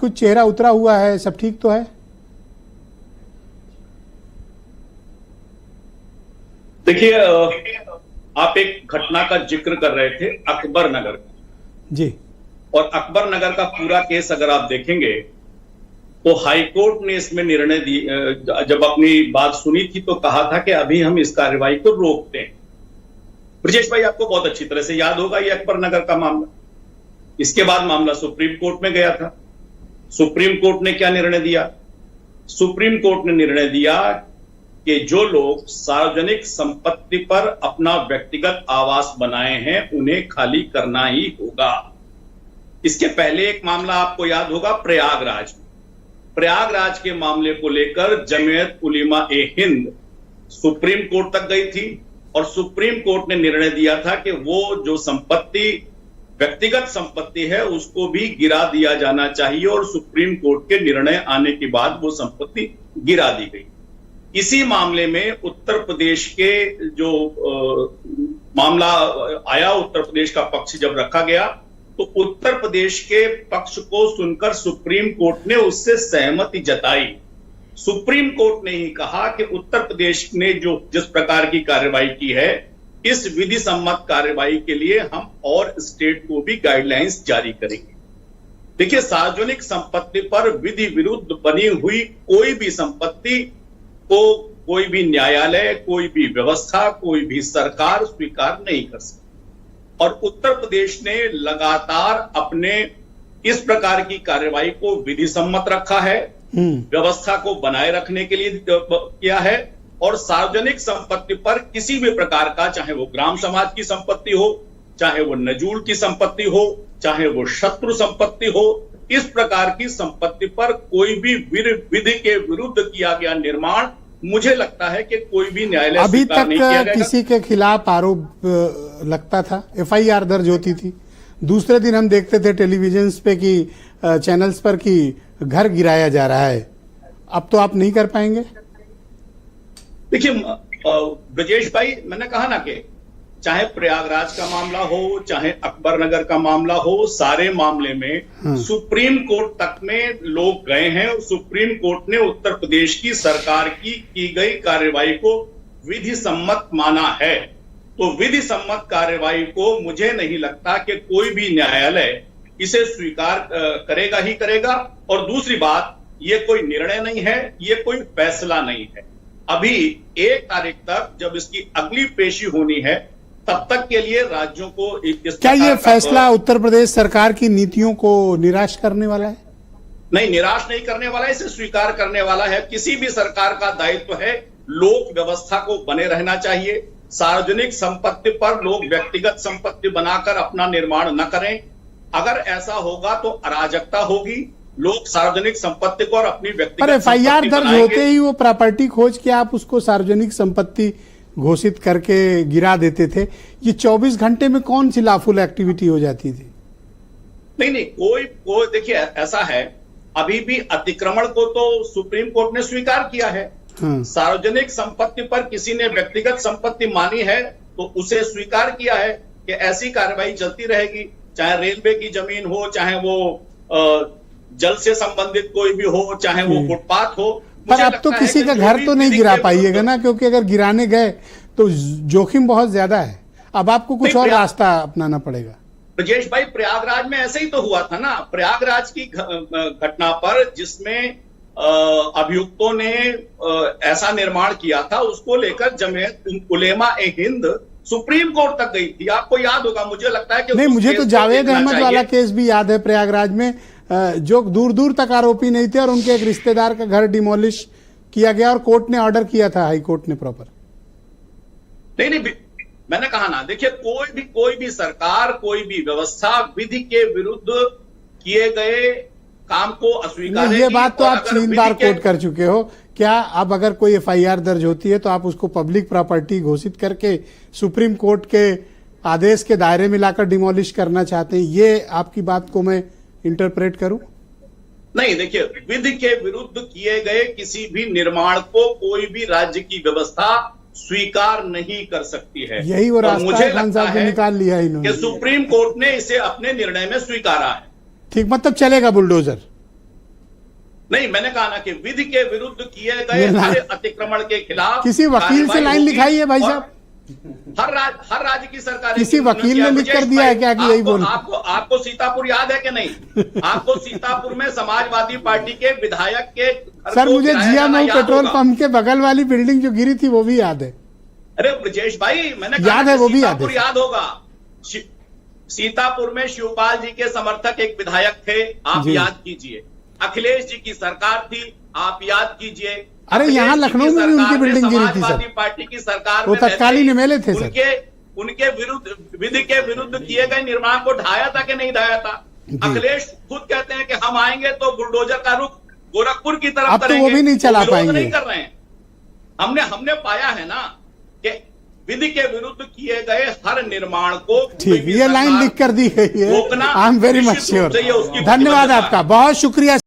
कुछ चेहरा उतरा हुआ है, सब ठीक तो है? देखिए, आप एक घटना का जिक्र कर रहे थे अकबर नगर का जी। और अकबर नगर का पूरा केस अगर आप देखेंगे तो हाईकोर्ट ने इसमें निर्णय दी, जब अपनी बात सुनी थी तो कहा था कि अभी हम इस कार्रवाई को रोकते हैं। ब्रजेश भाई, आपको बहुत अच्छी तरह से याद होगा ये अकबर नगर का मामला। इसके बाद मामला सुप्रीम कोर्ट में गया था। सुप्रीम कोर्ट ने क्या निर्णय दिया? सुप्रीम कोर्ट ने निर्णय दिया कि जो लोग सार्वजनिक संपत्ति पर अपना व्यक्तिगत आवास बनाए हैं उन्हें खाली करना ही होगा। इसके पहले एक मामला आपको याद होगा प्रयागराज में। प्रयागराज के मामले को लेकर जमीयत उलेमा ए हिंद सुप्रीम कोर्ट तक गई थी और सुप्रीम कोर्ट ने निर्णय दिया था कि वो जो संपत्ति व्यक्तिगत संपत्ति है उसको भी गिरा दिया जाना चाहिए और सुप्रीम कोर्ट के निर्णय आने के बाद वो संपत्ति गिरा दी गई। इसी मामले में उत्तर प्रदेश के जो मामला आया, उत्तर प्रदेश का पक्ष जब रखा गया तो उत्तर प्रदेश के पक्ष को सुनकर सुप्रीम कोर्ट ने उससे सहमति जताई। सुप्रीम कोर्ट ने ही कहा कि उत्तर प्रदेश ने जो जिस प्रकार की कार्रवाई की है, इस विधि सम्मत कार्रवाई के लिए हम और स्टेट को भी गाइडलाइंस जारी करेंगे। देखिए, सार्वजनिक संपत्ति पर विधि विरुद्ध बनी हुई कोई भी संपत्ति को कोई भी न्यायालय, कोई भी व्यवस्था, कोई भी सरकार स्वीकार नहीं कर सकती। और उत्तर प्रदेश ने लगातार अपने इस प्रकार की कार्रवाई को विधि सम्मत रखा है, व्यवस्था को बनाए रखने के लिए किया है और सार्वजनिक संपत्ति पर किसी भी प्रकार का, चाहे वो ग्राम समाज की संपत्ति हो, चाहे वो नजूल की संपत्ति हो, चाहे वो शत्रु संपत्ति हो, इस प्रकार की संपत्ति पर कोई भी विधि के विरुद्ध किया गया निर्माण, मुझे लगता है कि कोई भी न्यायालय अभी तक नहीं किया जाएगा। किसी के खिलाफ आरोप लगता था, एफआईआर दर्ज होती थी, दूसरे दिन हम देखते थे टेलीविजन पे कि चैनल्स पर कि घर गिराया जा रहा है। अब तो आप नहीं कर पाएंगे? देखिए ब्रजेश भाई, मैंने कहा ना कि चाहे प्रयागराज का मामला हो, चाहे अकबर नगर का मामला हो, सारे मामले में सुप्रीम कोर्ट तक में लोग गए हैं और सुप्रीम कोर्ट ने उत्तर प्रदेश की सरकार की गई कार्रवाई को विधि सम्मत माना है। तो विधि सम्मत कार्रवाई को मुझे नहीं लगता कि कोई भी न्यायालय इसे स्वीकार करेगा ही करेगा। और दूसरी बात, ये कोई निर्णय नहीं है, ये कोई फैसला नहीं है। अभी 1 तारीख तक जब इसकी अगली पेशी होनी है, तब तक के लिए राज्यों को क्या ये फैसला उत्तर प्रदेश सरकार की नीतियों को निराश करने वाला है? नहीं, निराश नहीं करने वाला है, इसे स्वीकार करने वाला है। किसी भी सरकार का दायित्व है लोक व्यवस्था को बने रहना चाहिए। सार्वजनिक संपत्ति पर लोग व्यक्तिगत संपत्ति बनाकर अपना निर्माण न करें। अगर ऐसा होगा तो अराजकता होगी। लोग सार्वजनिक संपत्ति को और अपनी व्यक्तिगत पर एफआईआर दर्ज होते ही वो प्रॉपर्टी खोज के आप उसको सार्वजनिक संपत्ति घोषित करके गिरा देते थे। ये 24 घंटे में कौन सी लॉफुल एक्टिविटी हो जाती थी? नहीं, कोई देखिए, ऐसा है, अभी भी अतिक्रमण को तो सुप्रीम कोर्ट ने स्वीकार किया है। सार्वजनिक संपत्ति पर किसी ने व्यक्तिगत संपत्ति मानी है तो उसे स्वीकार किया है कि ऐसी कार्रवाई चलती रहेगी। चाहे रेलवे की जमीन हो, चाहे वो जल से संबंधित कोई भी हो, चाहे वो फुटपाथ हो। पर अब तो किसी का घर तो नहीं गिरा पाइएगा ना, क्योंकि अगर गिराने गए तो जोखिम बहुत ज्यादा है। अब आपको कुछ और रास्ता अपनाना पड़ेगा। ब्रजेश भाई, प्रयागराज में ऐसे ही तो हुआ था ना। प्रयागराज की घटना पर जिसमें अभियुक्तों ने ऐसा निर्माण किया था, उसको लेकर जमीयत उलेमा ए हिंद सुप्रीम कोर्ट तक गई थी। आपको याद होगा, मुझे लगता है कि नहीं, मुझे तो जावेद अहमद वाला केस भी याद है प्रयागराज में, जो दूर दूर तक आरोपी नहीं थे और उनके एक रिश्तेदार का घर डिमोलिश किया गया और कोर्ट ने ऑर्डर किया था, हाई कोर्ट ने प्रॉपर। नहीं, मैंने कहा ना, देखिए, कोई भी सरकार, कोई भी व्यवस्था विधि के विरुद्ध किए गए काम को अस्वीकार। ये बात तो आप 3 बार कोर्ट कर चुके हो। क्या अब अगर कोई एफआईआर दर्ज होती है तो आप उसको पब्लिक प्रॉपर्टी घोषित करके सुप्रीम कोर्ट के आदेश के दायरे में लाकर डिमोलिश करना चाहते हैं? ये आपकी बात को मैं इंटरप्रेट करूं? नहीं, देखिए, विधि के विरुद्ध किए गए किसी भी निर्माण को कोई भी राज्य की व्यवस्था स्वीकार नहीं कर सकती है। यही वो रास्ता मुझे खान साहब ने निकाल लिया इन्होंने कि सुप्रीम कोर्ट ने इसे अपने निर्णय में स्वीकारा है। ठीक, मतलब चलेगा बुलडोजर? नहीं, मैंने कहा ना कि विधि के विरुद्ध किए गए ये हर अतिक्रमण के खिलाफ किसी वकील से कार्रवाई लाइन होगी लिखाई है भाई और साहब? हर राज्य की सरकार किसी वकील ने लिख कर दिया है क्या कि यही बोल? आपको सीतापुर याद है कि नहीं? आपको सीतापुर में समाजवादी पार्टी के विधायक के घर सर को मुझे गिराया जिया जाना मऊ याद पेट्रोल होगा। पंप के बगल वाली बिल्डिंग जो गिरी थी वो भी याद है। अरे ब्रजेश भाई, मैंने याद कहा है, वो भी याद सीतापुर है। याद होगा। सीतापुर में शिवपाल जी के समर्थक एक विधायक थे, आप जी। याद कीजिए। अखिलेश जी की सरकार थी, आप याद कीजिए। अरे यहाँ अखिलेश जी लखनऊ की में भी उनकी सरकार बिल्डिंग गिरी थी सर। समाजवादी पार्टी की सरकार वो में रहते तत्कालीन ही एमएलए थे सर। उनके विरुद्ध, विधि के विरुद्ध किए गए निर्माण को ढाया था कि नहीं ढाया था? अखिलेश खुद कहते हैं कि हम आएंगे तो बुलडोजर का रुख गोरखपुर की तरफ अब तो करेंगे। वो भी नहीं चला विरोध पाएंगे। नहीं कर रहे हैं। हमने पाया है ना कि विधि के विरुद्ध किए गए हर निर्माण को ठीक, ये लाइन लिख कर दी गई है। रोकना आई एम वेरी मच निश्चित रूप श्योर। से ये उसकी धन्यवाद प्रतिबद्धता है। आपका, बहुत शुक्रिया।